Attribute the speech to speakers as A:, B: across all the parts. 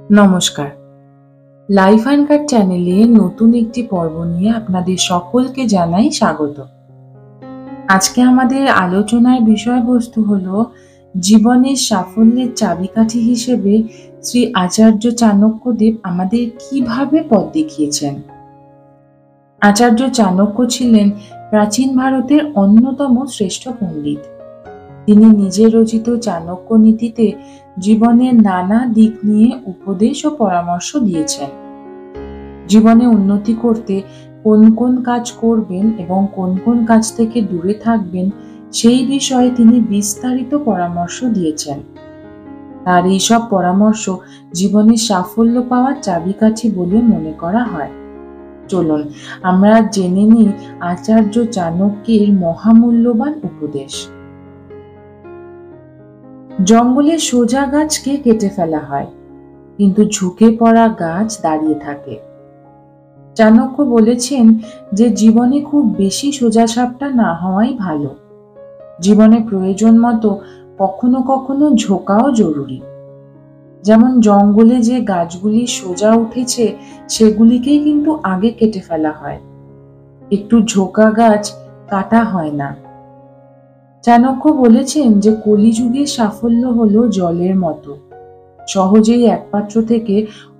A: নমস্কার। Life anchor চ্যানেলে নতুন একটি পর্ব নিয়ে আপনাদের সকলকে জানাই স্বাগত। আজকে আমাদের আলোচনার বিষয়বস্তু হলো জীবনের সাফল্যের চাবিকাঠি হিসেবে শ্রী আচার্য চাণক্যদেব আমাদের কিভাবে পথ দেখিয়েছেন। আচার্য চাণক্য ছিলেন প্রাচীন ভারতের অন্যতম শ্রেষ্ঠ পণ্ডিত। তিনি নিজের রচিত চাণক্য নীতিতে জীবনের নানা দিক নিয়ে উপদেশ ও পরামর্শ দিয়েছেন। জীবনে উন্নতি করতে কোন কোন কাজ করবেন এবং কোন কোন কাজ থেকে দূরে থাকবেন সেই বিষয়ে তিনি বিস্তারিত পরামর্শ দিয়েছেন। তার এইসব পরামর্শ জীবনে সাফল্য পাওয়ার চাবিকাঠি বলে মনে করা হয়। চলুন আমরা জেনে নিই আচার্য চাণক্যের মহামূল্যবান উপদেশ। জঙ্গলে সোজা গাছকে কেটে ফেলা হয়, কিন্তু ঝুঁকে পড়া গাছ দাঁড়িয়ে থাকে। চাণক্য বলেছেন যে জীবনে খুব বেশি সোজাসাপটা না হওয়াই ভালো। জীবনে প্রয়োজন মতো কখনো কখনো ঝোঁকাও জরুরি। যেমন জঙ্গলে যে গাছগুলি সোজা উঠেছে সেগুলিকেই কিন্তু আগে কেটে ফেলা হয়, একটু ঝোঁকা গাছ কাটা হয় না। চাণক্য বলেছেন যে কলিযুগের সাফল্য হলো জলের মতো, সহজেই এক পাত্র থেকে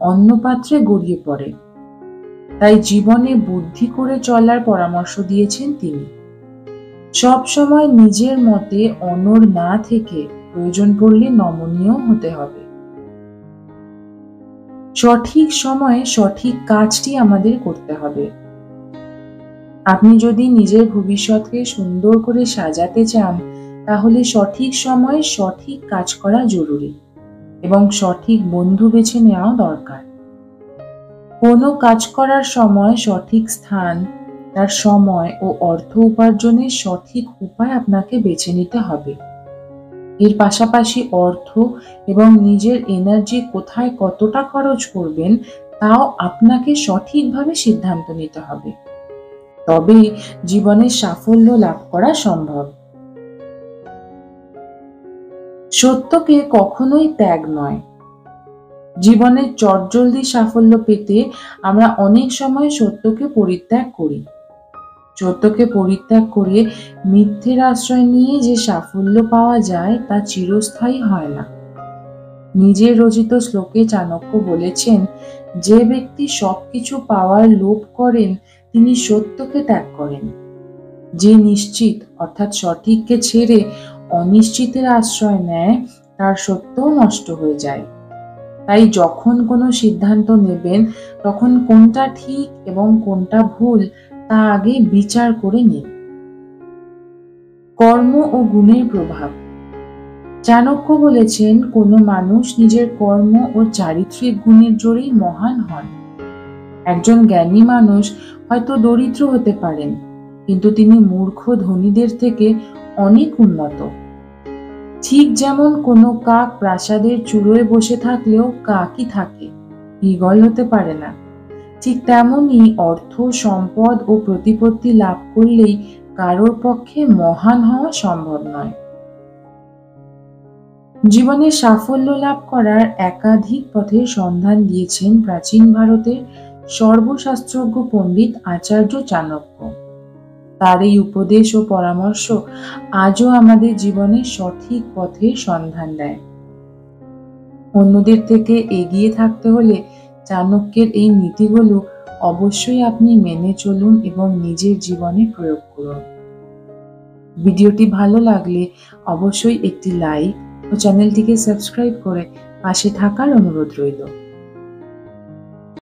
A: অন্য পাত্রে গড়িয়ে পড়ে। তাই জীবনে বুদ্ধি করে চলার পরামর্শ দিয়েছেন তিনি। সব সময় নিজের মতে অনড় না থেকে প্রয়োজন পড়লে নমনীয় হতে হবে। সঠিক সময়ে সঠিক কাজটি আমাদের করতে হবে। আপনি যদি নিজের ভবিষ্যৎকে সুন্দর করে সাজাতে চান, তাহলে সঠিক সময়ে সঠিক কাজ করা জরুরি এবং সঠিক বন্ধু বেছে নেওয়া দরকার। কোনো কাজ করার সময় সঠিক স্থান, তার সময় ও অর্থ উপার্জনের সঠিক উপায় আপনাকে বেছে নিতে হবে। এর পাশাপাশি অর্থ এবং নিজের এনার্জি কোথায় কতটা খরচ করবেন তাও আপনাকে সঠিকভাবে সিদ্ধান্ত নিতে হবে। তবেই জীবনে সাফল্য লাভ করা সম্ভব। সত্যকে কখনোই ত্যাগ নয়। জীবনে চটজলদি সাফল্য পেতে আমরা অনেক সময় সত্যকে পরিত্যাগ করি। সত্যকে পরিত্যাগ করে মিথ্যের আশ্রয় নিয়ে যে সাফল্য পাওয়া যায় তা চিরস্থায়ী হয় না। নিজের রচিত শ্লোকে চাণক্য বলেছেন, যে ব্যক্তি সবকিছু পাওয়ার লোভ করেন তিনি সত্যকে ত্যাগ করেন। যে নিশ্চিত অর্থাৎ সঠিককে ছেড়ে অনিশ্চিতের আশ্রয় নেয় তার সত্যও নষ্ট হয়ে যায়। তাই যখন কোনো সিদ্ধান্ত নেবেন তখন কোনটা ঠিক এবং কোনটা ভুল তা আগে বিচার করে নিন। কর্ম ও গুণের প্রভাব। চাণক্য বলেছেন, কোনো মানুষ নিজের কর্ম ও চারিত্রিক গুণের জোরেই মহান হন। একজন জ্ঞানী মানুষ হয়তো দরিদ্র হতে পারেন, কিন্তু তিনি মূর্খ ধনীদের থেকে অনেক উন্নত। ঠিক যেমন কোনো কাক প্রাসাদের চূড়োয় বসে থাকলেও কাকই থাকে, ঈগল হতে পারে না, ঠিক তেমনই অর্থ, সম্পদ ও প্রতিপত্তি লাভ করলেই কারোর পক্ষে মহান হওয়া সম্ভব নয়। জীবনে সাফল্য লাভ করার একাধিক পথের সন্ধান দিয়েছেন প্রাচীন ভারতের সর্বশাস্ত্রজ্ঞ পণ্ডিত আচার্য চাণক্য। তার এই উপদেশ ও পরামর্শ আজও আমাদের জীবনে সঠিক পথের সন্ধান দেয়। অন্যদের থেকে এগিয়ে থাকতে হলে চাণক্যের এই নীতিগুলো অবশ্যই আপনি মেনে চলুন এবং নিজের জীবনে প্রয়োগ করুন। ভিডিওটি ভালো লাগলে অবশ্যই একটি লাইক ও চ্যানেলটিকে সাবস্ক্রাইব করে পাশে থাকার অনুরোধ রইল।